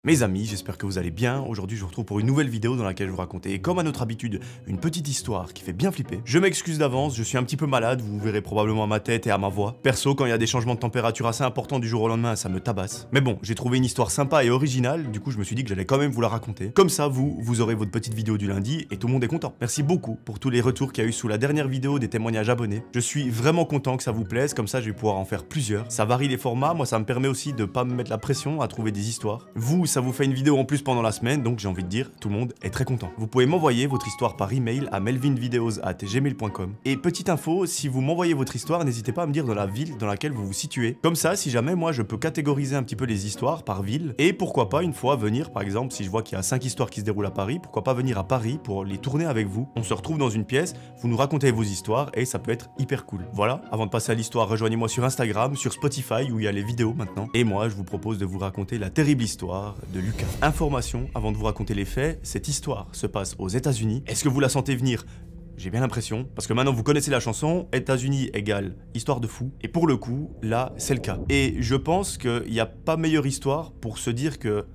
Mes amis, j'espère que vous allez bien. Aujourd'hui, je vous retrouve pour une nouvelle vidéo dans laquelle je vous raconter, comme à notre habitude, une petite histoire qui fait bien flipper. Je m'excuse d'avance, je suis un petit peu malade, vous verrez probablement à ma tête et à ma voix. Perso, quand il y a des changements de température assez importants du jour au lendemain, ça me tabasse. Mais bon, j'ai trouvé une histoire sympa et originale, du coup je me suis dit que j'allais quand même vous la raconter. Comme ça, vous aurez votre petite vidéo du lundi et tout le monde est content. Merci beaucoup pour tous les retours qu'il y a eu sous la dernière vidéo des témoignages abonnés. Je suis vraiment content que ça vous plaise, comme ça je vais pouvoir en faire plusieurs. Ça varie les formats, moi ça me permet aussi de pas me mettre la pression à trouver des histoires. Vous, ça vous fait une vidéo en plus pendant la semaine, donc j'ai envie de dire, tout le monde est très content. Vous pouvez m'envoyer votre histoire par email à melvinvideos@gmail.com. Et petite info, si vous m'envoyez votre histoire, n'hésitez pas à me dire dans la ville dans laquelle vous vous situez. Comme ça, si jamais moi je peux catégoriser un petit peu les histoires par ville, et pourquoi pas une fois venir, par exemple, si je vois qu'il y a 5 histoires qui se déroulent à Paris, pourquoi pas venir à Paris pour les tourner avec vous. On se retrouve dans une pièce, vous nous racontez vos histoires et ça peut être hyper cool. Voilà, avant de passer à l'histoire, rejoignez-moi sur Instagram, sur Spotify où il y a les vidéos maintenant. Et moi, je vous propose de vous raconter la terrible histoire de Lucas. Information, avant de vous raconter les faits, cette histoire se passe aux États-Unis. Est-ce que vous la sentez venir? J'ai bien l'impression, parce que maintenant vous connaissez la chanson, États-Unis égale histoire de fou, et pour le coup, là, c'est le cas. Et je pense qu'il n'y a pas meilleure histoire pour se dire que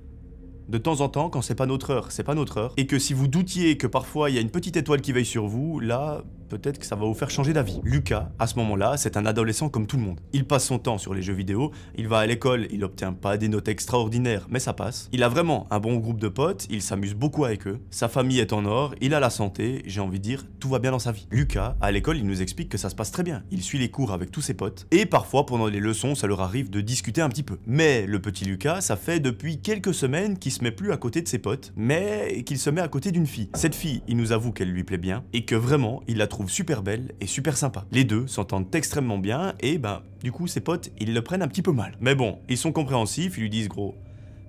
de temps en temps, quand c'est pas notre heure, c'est pas notre heure, et que si vous doutiez que parfois il y a une petite étoile qui veille sur vous, là, peut-être que ça va vous faire changer d'avis. Lucas, à ce moment-là, c'est un adolescent comme tout le monde. Il passe son temps sur les jeux vidéo, il va à l'école, il obtient pas des notes extraordinaires, mais ça passe. Il a vraiment un bon groupe de potes, il s'amuse beaucoup avec eux, sa famille est en or, il a la santé, j'ai envie de dire, tout va bien dans sa vie. Lucas, à l'école, il nous explique que ça se passe très bien. Il suit les cours avec tous ses potes, et parfois, pendant les leçons, ça leur arrive de discuter un petit peu. Mais le petit Lucas, ça fait depuis quelques semaines qu'il se met plus à côté de ses potes, mais qu'il se met à côté d'une fille. Cette fille, il nous avoue qu'elle lui plaît bien, et que vraiment, il la trouve super belle et super sympa. Les deux s'entendent extrêmement bien, et du coup, ses potes, ils le prennent un petit peu mal. Mais bon, ils sont compréhensifs, ils lui disent gros,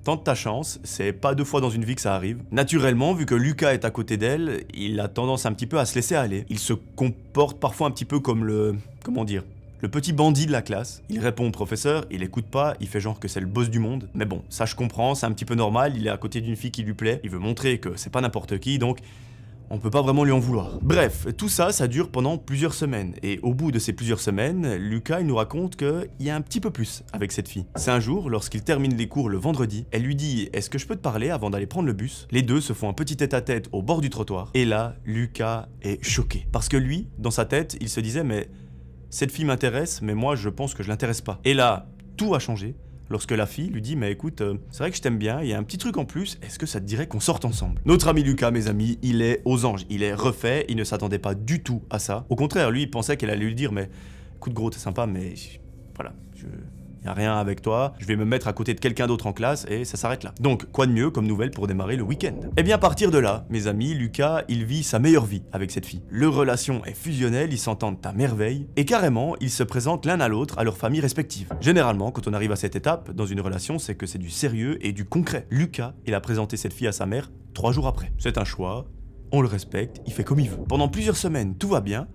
tente ta chance, c'est pas 2 fois dans une vie que ça arrive. Naturellement, vu que Lucas est à côté d'elle, il a tendance un petit peu à se laisser aller. Il se comporte parfois un petit peu comme comment dire, le petit bandit de la classe. Il répond au professeur, il écoute pas, il fait genre que c'est le boss du monde. Mais bon, ça je comprends, c'est un petit peu normal, il est à côté d'une fille qui lui plaît, il veut montrer que c'est pas n'importe qui, donc on peut pas vraiment lui en vouloir. Bref, tout ça, ça dure pendant plusieurs semaines. Et au bout de ces plusieurs semaines, Lucas, il nous raconte qu'il y a un petit peu plus avec cette fille. C'est un jour, lorsqu'il termine les cours le vendredi, elle lui dit « Est-ce que je peux te parler avant d'aller prendre le bus ?» Les deux se font un petit tête-à-tête au bord du trottoir. Et là, Lucas est choqué. Parce que lui, dans sa tête, il se disait « Mais cette fille m'intéresse, mais moi, je pense que je l'intéresse pas. » Et là, tout a changé. Lorsque la fille lui dit « Mais écoute, c'est vrai que je t'aime bien, il y a un petit truc en plus, est-ce que ça te dirait qu'on sorte ensemble ?» Notre ami Lucas, mes amis, il est aux anges, il est refait, il ne s'attendait pas du tout à ça. Au contraire, lui, il pensait qu'elle allait lui dire « Mais écoute gros, t'es sympa, mais voilà, y a rien avec toi, je vais me mettre à côté de quelqu'un d'autre en classe et ça s'arrête là. » Donc, quoi de mieux comme nouvelle pour démarrer le week-end? Et bien, à partir de là, mes amis, Lucas, il vit sa meilleure vie avec cette fille. Leur relation est fusionnelle, ils s'entendent à merveille, et carrément, ils se présentent l'un à l'autre à leurs familles respectives. Généralement, quand on arrive à cette étape, dans une relation, c'est que c'est du sérieux et du concret. Lucas, il a présenté cette fille à sa mère 3 jours après. C'est un choix, on le respecte, il fait comme il veut. Pendant plusieurs semaines, tout va bien,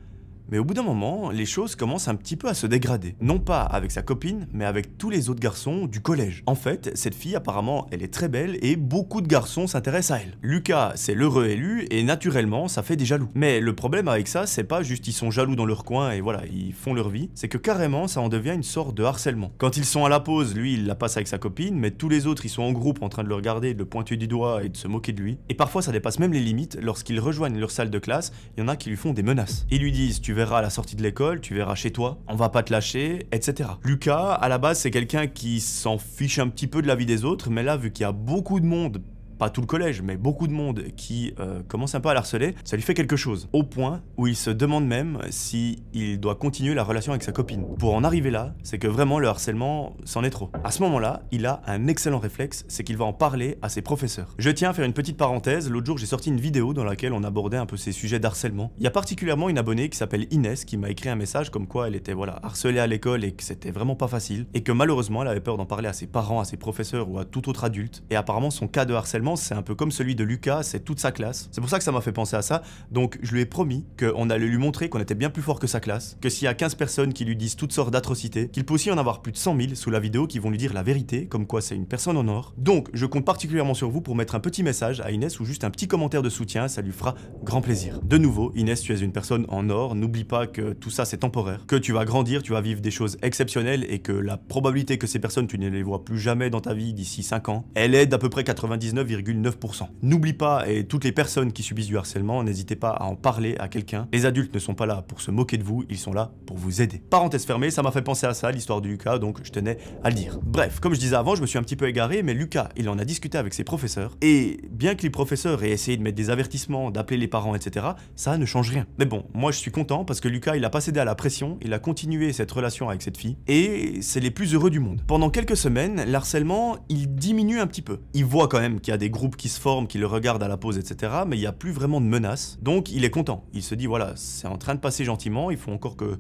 mais au bout d'un moment, les choses commencent un petit peu à se dégrader. Non pas avec sa copine, mais avec tous les autres garçons du collège. En fait, cette fille, apparemment, elle est très belle et beaucoup de garçons s'intéressent à elle. Lucas, c'est l'heureux élu et naturellement, ça fait des jaloux. Mais le problème avec ça, c'est pas juste ils sont jaloux dans leur coin et voilà, ils font leur vie. C'est que carrément, ça en devient une sorte de harcèlement. Quand ils sont à la pause, lui, il la passe avec sa copine, mais tous les autres, ils sont en groupe en train de le regarder, de le pointer du doigt et de se moquer de lui. Et parfois, ça dépasse même les limites. Lorsqu'ils rejoignent leur salle de classe, il y en a qui lui font des menaces. Ils lui disent « Tu verras à la sortie de l'école, tu verras chez toi, on va pas te lâcher, etc. » Lucas, à la base, c'est quelqu'un qui s'en fiche un petit peu de la vie des autres, mais là, vu qu'il y a beaucoup de monde, pas tout le collège, mais beaucoup de monde qui commence un peu à l'harceler, ça lui fait quelque chose. Au point où il se demande même s'il doit continuer la relation avec sa copine. Pour en arriver là, c'est que vraiment le harcèlement, c'en est trop. À ce moment-là, il a un excellent réflexe, c'est qu'il va en parler à ses professeurs. Je tiens à faire une petite parenthèse, l'autre jour j'ai sorti une vidéo dans laquelle on abordait un peu ces sujets d'harcèlement. Il y a particulièrement une abonnée qui s'appelle Inès qui m'a écrit un message comme quoi elle était harcelée à l'école et que c'était vraiment pas facile, et que malheureusement elle avait peur d'en parler à ses parents, à ses professeurs ou à tout autre adulte, et apparemment son cas de harcèlement finalement c'est un peu comme celui de Lucas, c'est toute sa classe. C'est pour ça que ça m'a fait penser à ça, donc je lui ai promis qu'on allait lui montrer qu'on était bien plus fort que sa classe, que s'il y a 15 personnes qui lui disent toutes sortes d'atrocités, qu'il peut aussi en avoir plus de 100 000 sous la vidéo qui vont lui dire la vérité, comme quoi c'est une personne en or. Donc je compte particulièrement sur vous pour mettre un petit message à Inès ou juste un petit commentaire de soutien, ça lui fera grand plaisir. De nouveau, Inès, tu es une personne en or, n'oublie pas que tout ça c'est temporaire, que tu vas grandir, tu vas vivre des choses exceptionnelles et que la probabilité que ces personnes tu ne les vois plus jamais dans ta vie d'ici 5 ans, elle est d'à peu près 99,9%. N'oublie pas, et toutes les personnes qui subissent du harcèlement, n'hésitez pas à en parler à quelqu'un. Les adultes ne sont pas là pour se moquer de vous, ils sont là pour vous aider. Parenthèse fermée, ça m'a fait penser à ça, l'histoire de Lucas, donc je tenais à le dire. Bref, comme je disais avant, je me suis un petit peu égaré, mais Lucas, il en a discuté avec ses professeurs, et bien que les professeurs aient essayé de mettre des avertissements, d'appeler les parents, etc., ça ne change rien. Mais bon, moi je suis content parce que Lucas, il a pas cédé à la pression, il a continué cette relation avec cette fille, et c'est les plus heureux du monde. Pendant quelques semaines, l'harcèlement, il diminue un petit peu. Il voit quand même qu'il y a des groupes qui se forment, qui le regardent à la pause, etc., mais il n'y a plus vraiment de menaces, donc il est content. Il se dit, voilà, c'est en train de passer gentiment, il faut encore que...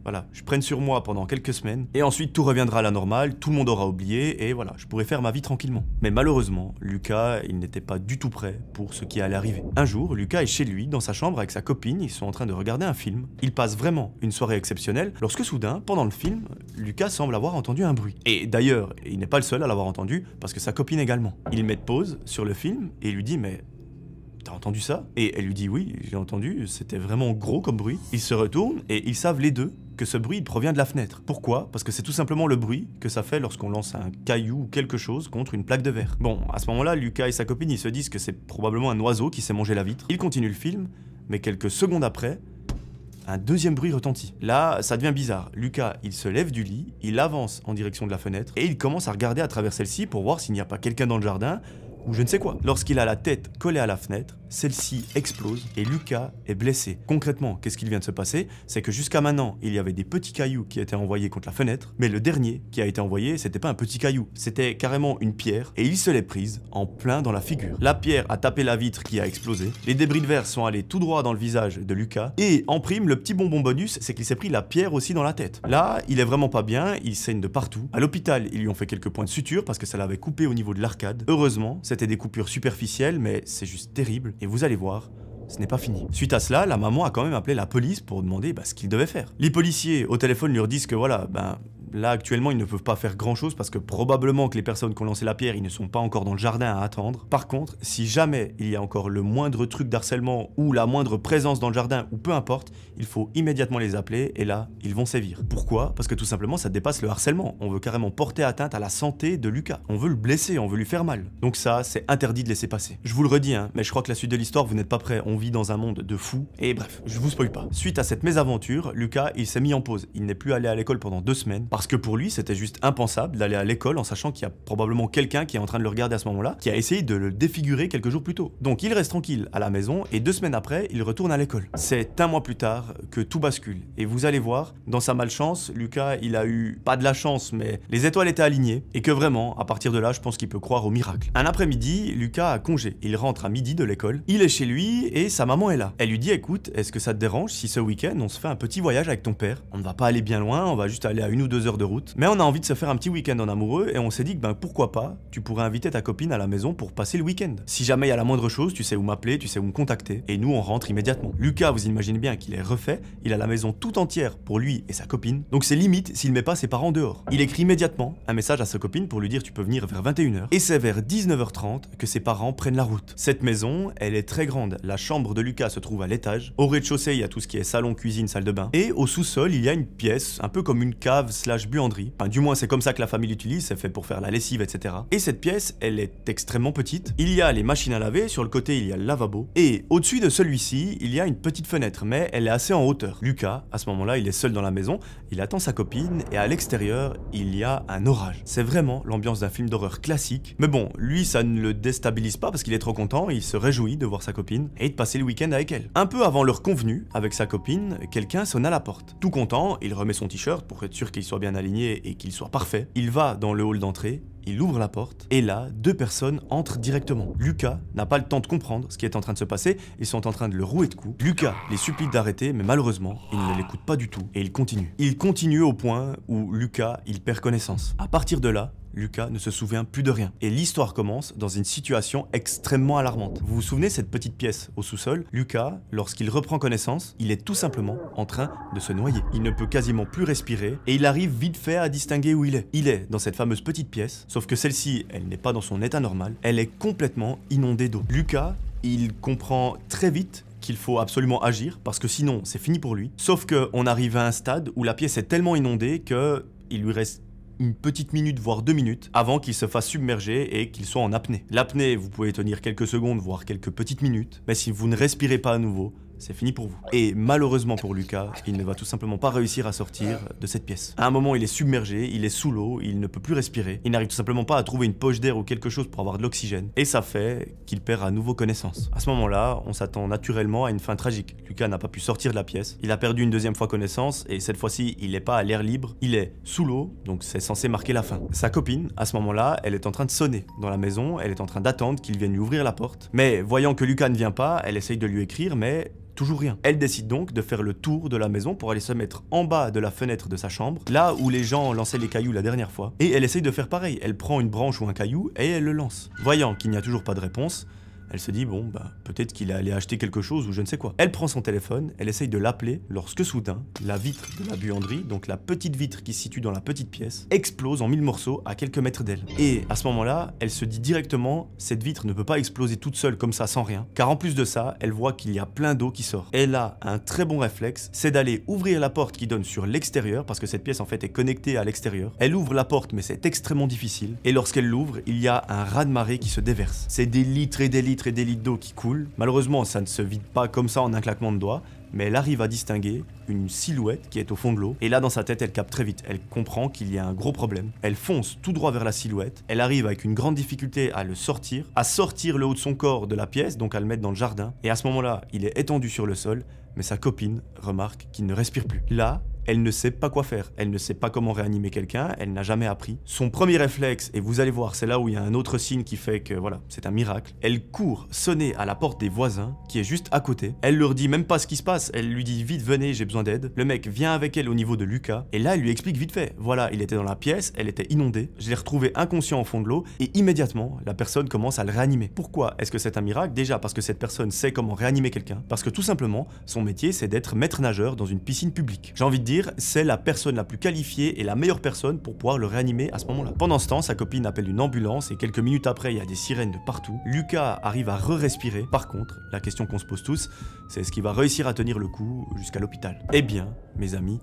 voilà, je prenne sur moi pendant quelques semaines, et ensuite tout reviendra à la normale, tout le monde aura oublié, et voilà, je pourrai faire ma vie tranquillement. Mais malheureusement, Lucas, il n'était pas du tout prêt pour ce qui allait arriver. Un jour, Lucas est chez lui, dans sa chambre avec sa copine, ils sont en train de regarder un film. Il passe vraiment une soirée exceptionnelle, lorsque soudain, pendant le film, Lucas semble avoir entendu un bruit. Et d'ailleurs, il n'est pas le seul à l'avoir entendu, parce que sa copine également. Il met pause sur le film, et lui dit, mais... t'as entendu ça? Et elle lui dit oui, j'ai entendu, c'était vraiment gros comme bruit. Ils se retournent et ils savent les deux que ce bruit provient de la fenêtre. Pourquoi? Parce que c'est tout simplement le bruit que ça fait lorsqu'on lance un caillou ou quelque chose contre une plaque de verre. Bon, à ce moment-là, Lucas et sa copine, ils se disent que c'est probablement un oiseau qui s'est mangé la vitre. Ils continuent le film, mais quelques secondes après, un deuxième bruit retentit. Là, ça devient bizarre. Lucas, il se lève du lit, il avance en direction de la fenêtre et il commence à regarder à travers celle-ci pour voir s'il n'y a pas quelqu'un dans le jardin ou je ne sais quoi. Lorsqu'il a la tête collée à la fenêtre, celle-ci explose et Lucas est blessé. Concrètement, qu'est-ce qu'il vient de se passer? C'est que jusqu'à maintenant, il y avait des petits cailloux qui étaient envoyés contre la fenêtre, mais le dernier qui a été envoyé, c'était pas un petit caillou, c'était carrément une pierre et il se l'est prise en plein dans la figure. La pierre a tapé la vitre qui a explosé, les débris de verre sont allés tout droit dans le visage de Lucas et en prime, le petit bonbon bonus, c'est qu'il s'est pris la pierre aussi dans la tête. Là, il est vraiment pas bien, il saigne de partout. À l'hôpital, ils lui ont fait quelques points de suture parce que ça l'avait coupé au niveau de l'arcade. Heureusement, c'était des coupures superficielles, mais c'est juste terrible. Et vous allez voir, ce n'est pas fini. Suite à cela, la maman a quand même appelé la police pour demander ce qu'il devait faire. Les policiers au téléphone lui disent que voilà, là actuellement ils ne peuvent pas faire grand chose parce que probablement que les personnes qui ont lancé la pierre, ils ne sont pas encore dans le jardin à attendre. Par contre, si jamais il y a encore le moindre truc d'harcèlement ou la moindre présence dans le jardin ou peu importe, il faut immédiatement les appeler et là, ils vont sévir. Pourquoi? Parce que tout simplement ça dépasse le harcèlement. On veut carrément porter atteinte à la santé de Lucas. On veut le blesser, on veut lui faire mal. Donc ça, c'est interdit de laisser passer. Je vous le redis, mais je crois que la suite de l'histoire, vous n'êtes pas prêts. On vit dans un monde de fous. Et bref, je vous spoil pas. Suite à cette mésaventure, Lucas, il s'est mis en pause. Il n'est plus allé à l'école pendant 2 semaines parce que pour lui, c'était juste impensable d'aller à l'école en sachant qu'il y a probablement quelqu'un qui est en train de le regarder à ce moment-là, qui a essayé de le défigurer quelques jours plus tôt. Donc il reste tranquille à la maison et 2 semaines après, il retourne à l'école. C'est un mois plus tard que tout bascule. Et vous allez voir, dans sa malchance, Lucas, il a eu pas de la chance, mais les étoiles étaient alignées et que vraiment, à partir de là, je pense qu'il peut croire au miracle. Un après-midi, Lucas a congé. Il rentre à midi de l'école. Il est chez lui et sa maman est là. Elle lui dit, écoute, est-ce que ça te dérange si ce week-end on se fait un petit voyage avec ton père? On ne va pas aller bien loin, on va juste aller à 1 ou 2 heures de route. Mais on a envie de se faire un petit week-end en amoureux et on s'est dit que pourquoi pas, tu pourrais inviter ta copine à la maison pour passer le week-end. Si jamais il y a la moindre chose, tu sais où m'appeler, tu sais où me contacter. Et nous, on rentre immédiatement. Lucas, vous imaginez bien qu'il est refait, il a la maison tout entière pour lui et sa copine. Donc c'est limite s'il met pas ses parents dehors. Il écrit immédiatement un message à sa copine pour lui dire tu peux venir vers 21h. Et c'est vers 19h30 que ses parents prennent la route. Cette maison, elle est très grande. La chambre de Lucas se trouve à l'étage. Au rez-de-chaussée, il y a tout ce qui est salon, cuisine, salle de bain. Et au sous-sol, il y a une pièce, un peu comme une cave / buanderie. Enfin, du moins, c'est comme ça que la famille l'utilise, c'est fait pour faire la lessive, etc. Et cette pièce, elle est extrêmement petite. Il y a les machines à laver, sur le côté, il y a le lavabo. Et au-dessus de celui-ci, il y a une petite fenêtre, mais elle est assez en hauteur. Lucas, à ce moment-là, il est seul dans la maison, il attend sa copine, et à l'extérieur, il y a un orage. C'est vraiment l'ambiance d'un film d'horreur classique. Mais bon, lui, ça ne le déstabilise pas parce qu'il est trop content, il se réjouit de voir sa copine et de passer le week-end avec elle. Un peu avant l'heure convenue, avec sa copine, quelqu'un sonne à la porte. Tout content, il remet son t-shirt pour être sûr qu'il soit bien aligné et qu'il soit parfait. Il va dans le hall d'entrée il ouvre la porte, et là, 2 personnes entrent directement. Lucas n'a pas le temps de comprendre ce qui est en train de se passer, ils sont en train de le rouer de coups. Lucas les supplie d'arrêter, mais malheureusement, il ne l'écoute pas du tout, et il continue. Il continue au point où Lucas, il perd connaissance. À partir de là, Lucas ne se souvient plus de rien. Et l'histoire commence dans une situation extrêmement alarmante. Vous vous souvenez cette petite pièce au sous-sol? Lucas, lorsqu'il reprend connaissance, il est tout simplement en train de se noyer. Il ne peut quasiment plus respirer et il arrive vite fait à distinguer où il est. Il est dans cette fameuse petite pièce, sauf que celle-ci, elle n'est pas dans son état normal, elle est complètement inondée d'eau. Lucas, il comprend très vite qu'il faut absolument agir parce que sinon c'est fini pour lui. Sauf qu'on arrive à un stade où la pièce est tellement inondée que il lui reste une petite minute voire 2 minutes avant qu'il se fasse submerger et qu'il soit en apnée. L'apnée, vous pouvez tenir quelques secondes voire quelques petites minutes, mais si vous ne respirez pas à nouveau, c'est fini pour vous. Et malheureusement pour Lucas, il ne va tout simplement pas réussir à sortir de cette pièce. À un moment, il est submergé, il est sous l'eau, il ne peut plus respirer. Il n'arrive tout simplement pas à trouver une poche d'air ou quelque chose pour avoir de l'oxygène. Et ça fait qu'il perd à nouveau connaissance. À ce moment-là, on s'attend naturellement à une fin tragique. Lucas n'a pas pu sortir de la pièce. Il a perdu une deuxième fois connaissance et cette fois-ci, il n'est pas à l'air libre. Il est sous l'eau, donc c'est censé marquer la fin. Sa copine, à ce moment-là, elle est en train de sonner dans la maison. Elle est en train d'attendre qu'il vienne lui ouvrir la porte. Mais voyant que Lucas ne vient pas, elle essaye de lui écrire, mais toujours rien. Elle décide donc de faire le tour de la maison pour aller se mettre en bas de la fenêtre de sa chambre, là où les gens lançaient les cailloux la dernière fois. Et elle essaye de faire pareil. Elle prend une branche ou un caillou et elle le lance. Voyant qu'il n'y a toujours pas de réponse, elle se dit bon bah peut-être qu'il est allé acheter quelque chose ou je ne sais quoi. Elle prend son téléphone, elle essaye de l'appeler lorsque soudain, la vitre de la buanderie, donc la petite vitre qui se situe dans la petite pièce, explose en 1000 morceaux à quelques mètres d'elle. Et à ce moment-là, elle se dit directement cette vitre ne peut pas exploser toute seule comme ça sans rien, car en plus de ça, elle voit qu'il y a plein d'eau qui sort. Elle a un très bon réflexe, c'est d'aller ouvrir la porte qui donne sur l'extérieur, parce que cette pièce en fait est connectée à l'extérieur. Elle ouvre la porte mais c'est extrêmement difficile, et lorsqu'elle l'ouvre, il y a un raz-de-marée qui se déverse. C'est des litres et des litres et des litres d'eau qui coulent. Malheureusement, ça ne se vide pas comme ça en un claquement de doigts, mais elle arrive à distinguer une silhouette qui est au fond de l'eau. Et là, dans sa tête, elle capte très vite. Elle comprend qu'il y a un gros problème. Elle fonce tout droit vers la silhouette. Elle arrive avec une grande difficulté à le sortir, à sortir le haut de son corps de la pièce, donc à le mettre dans le jardin. Et à ce moment-là, il est étendu sur le sol, mais sa copine remarque qu'il ne respire plus. Là, elle ne sait pas quoi faire, elle ne sait pas comment réanimer quelqu'un, elle n'a jamais appris. Son premier réflexe, et vous allez voir, c'est là où il y a un autre signe qui fait que voilà, c'est un miracle. Elle court sonner à la porte des voisins, qui est juste à côté. Elle leur dit même pas ce qui se passe, elle lui dit vite venez, j'ai besoin d'aide. Le mec vient avec elle au niveau de Lucas, et là elle lui explique vite fait. Voilà, il était dans la pièce, elle était inondée, je l'ai retrouvé inconscient au fond de l'eau, et immédiatement, la personne commence à le réanimer. Pourquoi est-ce que c'est un miracle? Déjà parce que cette personne sait comment réanimer quelqu'un, parce que tout simplement, son métier c'est d'être maître nageur dans une piscine publique. J'ai envie de dire, c'est la personne la plus qualifiée et la meilleure personne pour pouvoir le réanimer à ce moment-là. Pendant ce temps, sa copine appelle une ambulance et quelques minutes après, il y a des sirènes de partout. Lucas arrive à re-respirer. Par contre, la question qu'on se pose tous, c'est est-ce qu'il va réussir à tenir le coup jusqu'à l'hôpital? Eh bien, mes amis,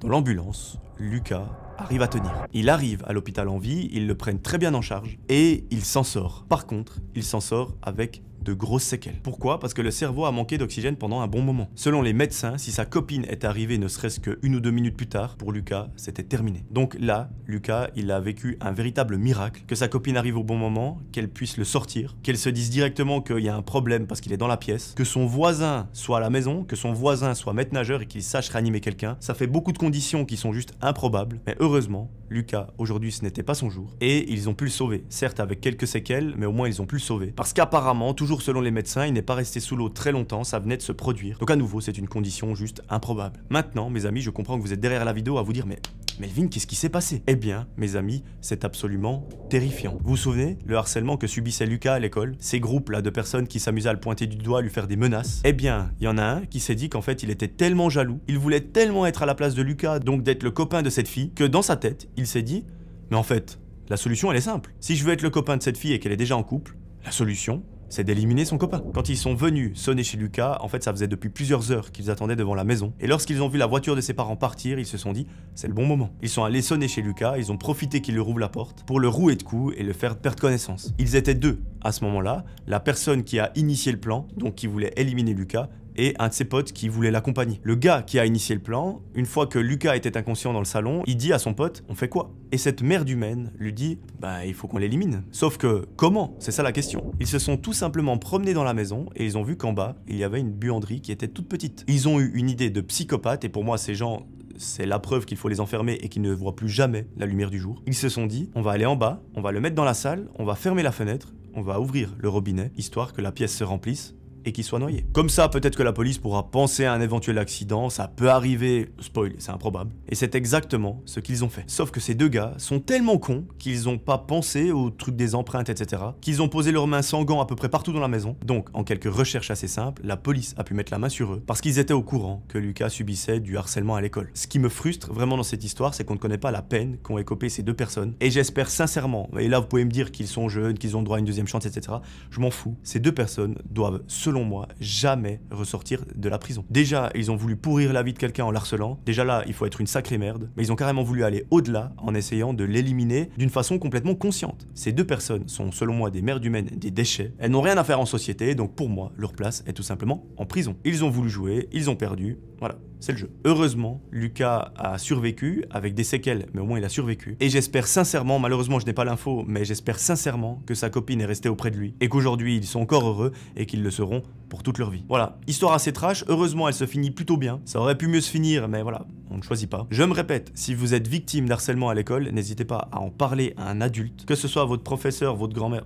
dans l'ambulance, Lucas arrive à tenir. Il arrive à l'hôpital en vie, ils le prennent très bien en charge et il s'en sort. Par contre, il s'en sort avec de grosses séquelles. Pourquoi? Parce que le cerveau a manqué d'oxygène pendant un bon moment. Selon les médecins, si sa copine est arrivée ne serait-ce que 1 ou 2 minutes plus tard, pour Lucas, c'était terminé. Donc là, Lucas, il a vécu un véritable miracle, que sa copine arrive au bon moment, qu'elle puisse le sortir, qu'elle se dise directement qu'il y a un problème parce qu'il est dans la pièce, que son voisin soit à la maison, que son voisin soit maître nageur et qu'il sache réanimer quelqu'un. Ça fait beaucoup de conditions qui sont juste improbables, mais heureusement, Lucas, aujourd'hui, ce n'était pas son jour. Et ils ont pu le sauver. Certes, avec quelques séquelles, mais au moins ils ont pu le sauver. Parce qu'apparemment, toujours selon les médecins, il n'est pas resté sous l'eau très longtemps, ça venait de se produire. Donc à nouveau, c'est une condition juste improbable. Maintenant, mes amis, je comprends que vous êtes derrière la vidéo à vous dire, mais Melvin, qu'est-ce qui s'est passé? Eh bien, mes amis, c'est absolument terrifiant. Vous vous souvenez, le harcèlement que subissait Lucas à l'école? Ces groupes-là de personnes qui s'amusaient à le pointer du doigt, à lui faire des menaces? Eh bien, il y en a un qui s'est dit qu'en fait, il était tellement jaloux, il voulait tellement être à la place de Lucas, donc d'être le copain de cette fille, que dans sa tête, il s'est dit, mais en fait, la solution, elle est simple. Si je veux être le copain de cette fille et qu'elle est déjà en couple, la solution, c'est d'éliminer son copain. Quand ils sont venus sonner chez Lucas, en fait ça faisait depuis plusieurs heures qu'ils attendaient devant la maison. Et lorsqu'ils ont vu la voiture de ses parents partir, ils se sont dit, c'est le bon moment. Ils sont allés sonner chez Lucas, ils ont profité qu'il lui rouvre la porte pour le rouer de coups et le faire perdre connaissance. Ils étaient deux à ce moment-là, la personne qui a initié le plan, donc qui voulait éliminer Lucas, et un de ses potes qui voulait l'accompagner. Le gars qui a initié le plan, une fois que Lucas était inconscient dans le salon, il dit à son pote, on fait quoi? Et cette merde humaine lui dit, bah il faut qu'on l'élimine. Sauf que, comment? C'est ça la question. Ils se sont tout simplement promenés dans la maison et ils ont vu qu'en bas, il y avait une buanderie qui était toute petite. Ils ont eu une idée de psychopathe et pour moi ces gens, c'est la preuve qu'il faut les enfermer et qu'ils ne voient plus jamais la lumière du jour. Ils se sont dit, on va aller en bas, on va le mettre dans la salle, on va fermer la fenêtre, on va ouvrir le robinet, histoire que la pièce se remplisse et qu'il soit noyé. Comme ça, peut-être que la police pourra penser à un éventuel accident, ça peut arriver, spoil, c'est improbable. Et c'est exactement ce qu'ils ont fait. Sauf que ces deux gars sont tellement cons qu'ils n'ont pas pensé au truc des empreintes, etc., qu'ils ont posé leurs mains sans gants à peu près partout dans la maison. Donc, en quelques recherches assez simples, la police a pu mettre la main sur eux parce qu'ils étaient au courant que Lucas subissait du harcèlement à l'école. Ce qui me frustre vraiment dans cette histoire, c'est qu'on ne connaît pas la peine qu'ont écopé ces deux personnes. Et j'espère sincèrement, et là vous pouvez me dire qu'ils sont jeunes, qu'ils ont droit à une deuxième chance, etc. Je m'en fous. Ces deux personnes doivent, selon moi, jamais ressortir de la prison. Déjà, ils ont voulu pourrir la vie de quelqu'un en l'harcelant. Déjà là, il faut être une sacrée merde. Mais ils ont carrément voulu aller au-delà en essayant de l'éliminer d'une façon complètement consciente. Ces deux personnes sont, selon moi, des merdes humaines, des déchets. Elles n'ont rien à faire en société, donc pour moi, leur place est tout simplement en prison. Ils ont voulu jouer, ils ont perdu. Voilà, c'est le jeu. Heureusement, Lucas a survécu, avec des séquelles, mais au moins il a survécu. Et j'espère sincèrement, malheureusement je n'ai pas l'info, mais j'espère sincèrement que sa copine est restée auprès de lui. Et qu'aujourd'hui ils sont encore heureux et qu'ils le seront pour toute leur vie. Voilà, histoire assez trash, heureusement elle se finit plutôt bien. Ça aurait pu mieux se finir, mais voilà, on ne choisit pas. Je me répète, si vous êtes victime d'harcèlement à l'école, n'hésitez pas à en parler à un adulte, que ce soit votre professeur, votre grand-mère,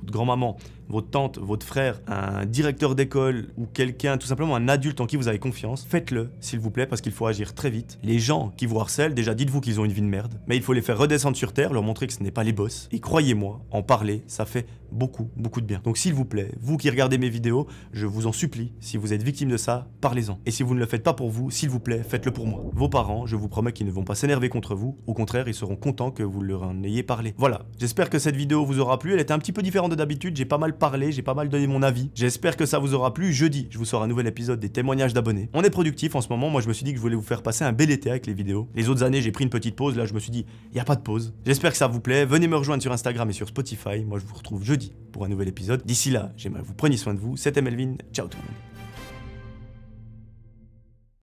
votre grand-maman, votre tante, votre frère, un directeur d'école ou quelqu'un, tout simplement un adulte en qui vous avez confiance, faites-le, s'il vous plaît, parce qu'il faut agir très vite. Les gens qui vous harcèlent, déjà dites-vous qu'ils ont une vie de merde, mais il faut les faire redescendre sur terre, leur montrer que ce n'est pas les boss. Et croyez-moi, en parler, ça fait beaucoup de bien. Donc s'il vous plaît, vous qui regardez mes vidéos, je vous en supplie, si vous êtes victime de ça, parlez-en. Et si vous ne le faites pas pour vous, s'il vous plaît, faites-le pour moi. Vos parents, je vous promets qu'ils ne vont pas s'énerver contre vous, au contraire, ils seront contents que vous leur en ayez parlé. Voilà, j'espère que cette vidéo vous aura plu, elle était un petit peu différente de d'habitude, j'ai pas mal parlé, j'ai pas mal donné mon avis. J'espère que ça vous aura plu. Jeudi, je vous sors un nouvel épisode des témoignages d'abonnés. On est productif en ce moment, moi je me suis dit que je voulais vous faire passer un bel été avec les vidéos. Les autres années, j'ai pris une petite pause, là je me suis dit, il n'y a pas de pause. J'espère que ça vous plaît, venez me rejoindre sur Instagram et sur Spotify. Moi je vous retrouve jeudi pour un nouvel épisode. D'ici là, j'aimerais que vous preniez soin de vous. C'était Melvin, ciao tout le monde.